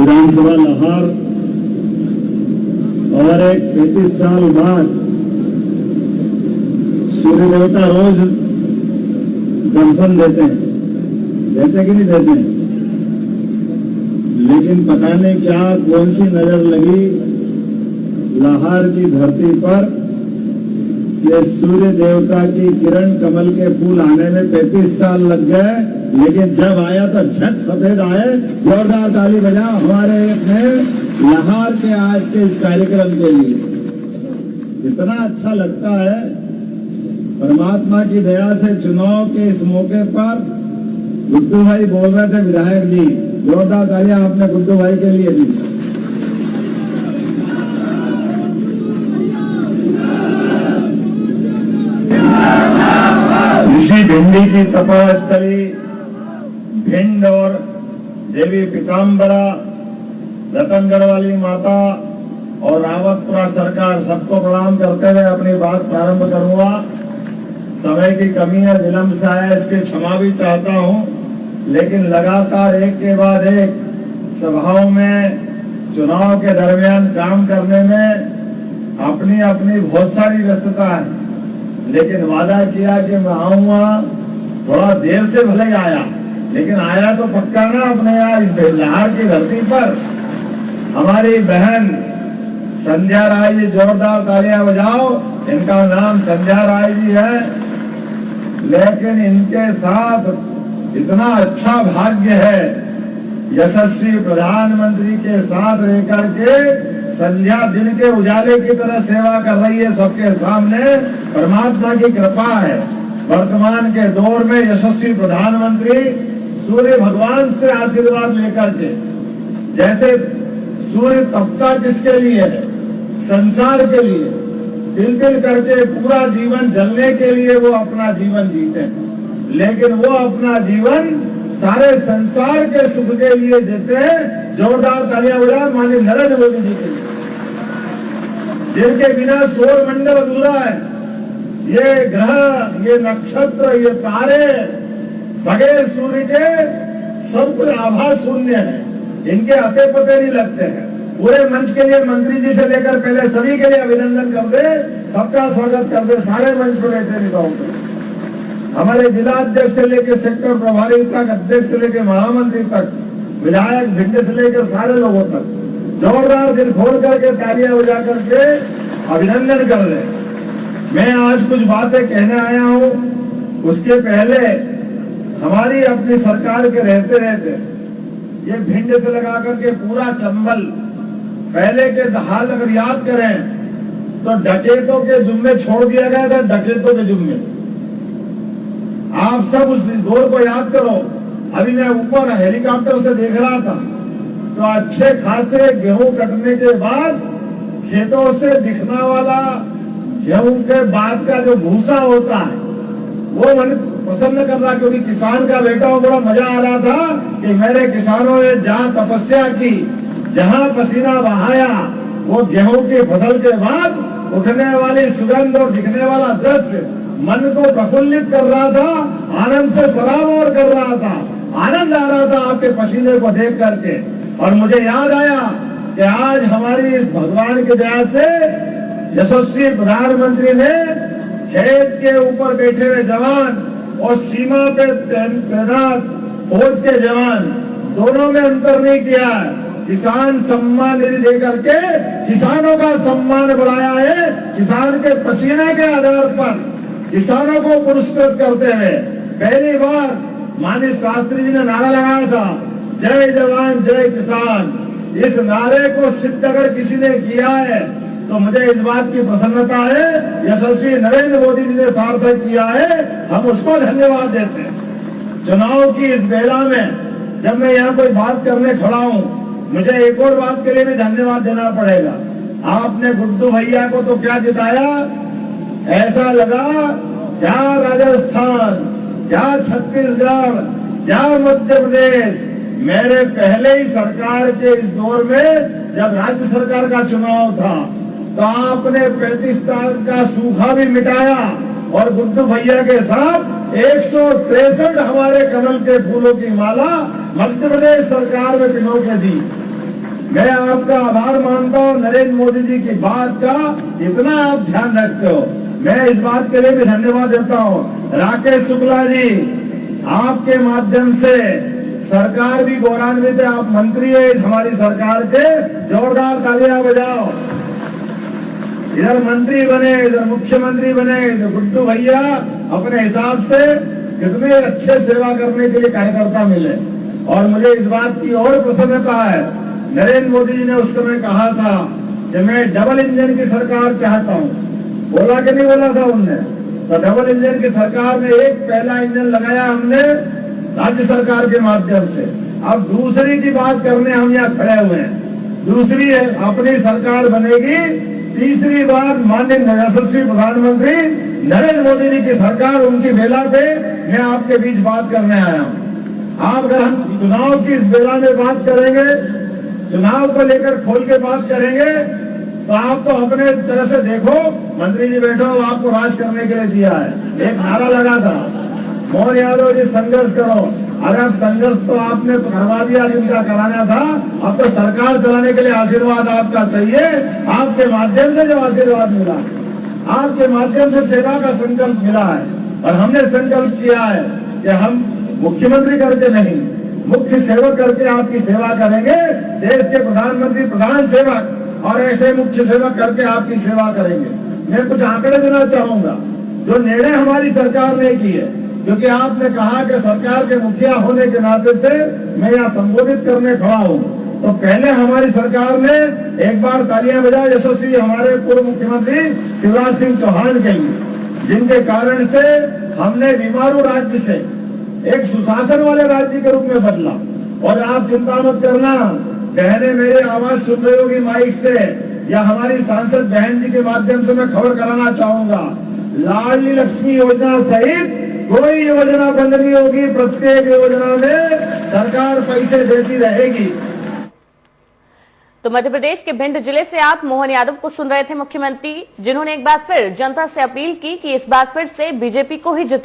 विधानसभा लाहौर और एक 35 साल बाद सूर्य देवता रोज दर्शन देते कि नहीं देते हैं? लेकिन पता नहीं क्या कौन सी नजर लगी लाहौर की धरती पर ये सूर्य देवता की किरण कमल के फूल आने में 35 साल लग गए, लेकिन जब आया तो झट सफेद आए। जोरदार ताली बजाओ हमारे अपने लाहौर के आज के इस कार्यक्रम के लिए। इतना अच्छा लगता है। परमात्मा की दया से चुनाव के इस मौके पर गुड्डू भाई बोल रहे थे, विधायक जी, जोरदार तालियां आपने गुड्डू भाई के लिए दी। ऋषि भिंडी की तपस्थली भिंड और देवी पीताम्बरा, रतनगढ़ वाली माता और रावतपुरा सरकार सबको प्रणाम करते हुए अपनी बात प्रारंभ करूंगा। समय की कमी है, विलंब से है, इसकी क्षमा भी चाहता हूं, लेकिन लगातार एक के बाद एक सभाओं में चुनाव के दरमियान काम करने में अपनी अपनी बहुत सारी व्यस्तता है, लेकिन वादा किया कि मैं आऊंगा। थोड़ा देर से भले आया, लेकिन आया तो पक्का ना अपने यहाँ इस लाहौर की धरती पर। हमारी बहन संध्या राय जी, जोरदार तालियां बजाओ। इनका नाम संध्या राय जी है, लेकिन इनके साथ इतना अच्छा भाग्य है, यशस्वी प्रधानमंत्री के साथ रहकर के संध्या दिन के उजाले की तरह सेवा कर रही है सबके सामने। परमात्मा की कृपा है। वर्तमान के दौर में यशस्वी प्रधानमंत्री सूर्य भगवान से आशीर्वाद लेकर के, जैसे सूर्य तपता किसके लिए है? संसार के लिए। तिल तिल करके पूरा जीवन जलने के लिए वो अपना जीवन जीते हैं, लेकिन वो अपना जीवन सारे संसार के सुख के लिए देते हैं। जोरदार तालियां बजाओ माननीय नरेंद्र मोदी जी के लिए, जिनके बिना सौर मंडल अधूरा है। ये ग्रह, ये नक्षत्र, ये तारे बगैर सूर्य के सब कुछ आभास शून्य है। इनके अते पते नहीं लगते हैं। पूरे मंच के लिए मंत्री जी से लेकर पहले सभी के लिए अभिनंदन कर दे, सबका स्वागत कर दे। सारे मंच पर बैठे नेताओं को, हमारे जिला अध्यक्ष से लेकर सेक्टर प्रभारी तक, अध्यक्ष से लेकर महामंत्री तक, विधायक भिंड से लेकर सारे लोगों तक जोरदार दिल खोल करके तालियां बजा करके अभिनंदन कर रहे। मैं आज कुछ बातें कहने आया हूं, उसके पहले हमारी अपनी सरकार के रहते रहते ये भिंड से लगा करके पूरा चंबल, पहले के हाल अगर याद करें तो डकैतों के जुम्मे छोड़ दिया गया था। डकैतों के जुम्मे आप सब उस दौर को याद करो। अभी मैं ऊपर हेलीकॉप्टर से देख रहा था तो अच्छे खासे गेहूं कटने के बाद खेतों से दिखने वाला गेहूं के बाद का जो भूसा होता है वो मन पसंद कर रहा, क्योंकि किसान का बेटा हो। बड़ा मजा आ रहा था कि मेरे किसानों ने जहां तपस्या की, जहां पसीना बहाया, वो गेहूं की फसल के बाद उठने वाली सुगंध और दिखने वाला दृश्य मन को प्रफुल्लित कर रहा था, आनंद से सराबोर कर रहा था। आनंद आ रहा था आपके पसीने को देख करके। और मुझे याद आया कि आज हमारी इस भगवान की दया से यशस्वी प्रधानमंत्री ने खेत के ऊपर बैठे हुए जवान और सीमा पे तैनात फौज के जवान, दोनों में अंतर नहीं किया है। किसान सम्मान निधि देकर के किसानों का सम्मान बढ़ाया है। किसान के पसीने के आधार पर किसानों को पुरस्कृत करते हुए पहली बार माननीय शास्त्री जी ने नारा लगाया था, जय जवान जय किसान। इस नारे को सिद्ध अगर किसी ने किया है तो मुझे इस बात की प्रसन्नता है, यशस्वी नरेंद्र मोदी जी ने सार्थक किया है, हम उसको धन्यवाद देते हैं। चुनाव की इस बेला में जब मैं यहाँ कोई बात करने खड़ा हूँ, मुझे एक और बात के लिए भी धन्यवाद देना पड़ेगा। आपने गुड्डू भैया को तो क्या जिताया, ऐसा लगा क्या राजस्थान, क्या छत्तीसगढ़, क्या मध्य प्रदेश। मेरे पहले ही सरकार के इस दौर में जब राज्य सरकार का चुनाव था तो आपने 35 साल का सूखा भी मिटाया और गुड्डू भैया के साथ 163 हमारे कमल के फूलों की माला मध्य प्रदेश सरकार में पिनो के दी। मैं आपका आभार मानता हूँ नरेंद्र मोदी जी की बात का इतना आप ध्यान रखते हो। मैं इस बात के लिए भी धन्यवाद देता हूँ। राकेश शुक्ला जी, आपके माध्यम से सरकार भी गौरवान्वित है, आप मंत्री है हमारी सरकार के, जोरदार तालियां बजाओ। इधर मंत्री बने, इधर मुख्यमंत्री बने, इधर गुड्डू भैया अपने हिसाब से कितने अच्छे सेवा करने के लिए कार्यकर्ता मिले। और मुझे इस बात की और प्रसन्नता है, नरेंद्र मोदी जी ने उस समय कहा था कि मैं डबल इंजन की सरकार चाहता हूं, बोला कि नहीं बोला था उनने? तो डबल इंजन की सरकार में एक पहला इंजन लगाया हमने राज्य सरकार के माध्यम से। अब दूसरी की बात करने हम यहाँ खड़े हुए हैं। दूसरी है अपनी सरकार बनेगी, तीसरी बार माननीय यशस्वी प्रधानमंत्री नरेंद्र मोदी जी की सरकार, उनकी बेला पे मैं आपके बीच बात करने आया हूँ। आप अगर हम चुनाव की इस बेला में बात करेंगे, चुनाव को लेकर खोल के बात करेंगे, तो आप तो अपने तरह से देखो, मंत्री जी बैठो, आपको राज करने के लिए दिया है। एक नारा लगा था, मोहन यादव जी संघर्ष करो। अरे अब संघर्ष तो आपने करवा दिया जिनका कराना था, अब तो सरकार चलाने के लिए आशीर्वाद आपका चाहिए। आपके माध्यम से जो आशीर्वाद मिला, आपके माध्यम से सेवा का संकल्प मिला है, और हमने संकल्प किया है कि हम मुख्यमंत्री करके नहीं, मुख्य सेवक करके आपकी सेवा करेंगे। देश के प्रधानमंत्री प्रधान सेवक और ऐसे मुख्य सेवक करके आपकी सेवा करेंगे। मैं कुछ आंकड़े देना चाहूंगा जो निर्णय हमारी सरकार ने किए, क्योंकि आपने कहा कि सरकार के मुखिया होने के नाते से मैं यहाँ संबोधित करने खड़ा हूँ। तो पहले हमारी सरकार ने, एक बार तालियां बजाओ यशस्वी हमारे पूर्व मुख्यमंत्री शिवराज सिंह चौहान के लिए, जिनके कारण से हमने बीमारू राज्य से एक सुशासन वाले राज्य के रूप में बदला। और आप चिंता मत करना, बहने मेरे आवाज सुन रही होगी माइक से, या हमारी सांसद बहन जी के माध्यम से मैं खबर कराना चाहूंगा, लाडली लक्ष्मी योजना सहित कोई योजना बंद नहीं होगी। प्रत्येक योजना में सरकार पैसे देती रहेगी। तो मध्य प्रदेश के भिंड जिले से आप मोहन यादव को सुन रहे थे, मुख्यमंत्री जिन्होंने एक बार फिर जनता से अपील की कि इस बार फिर से बीजेपी को ही जिताएं।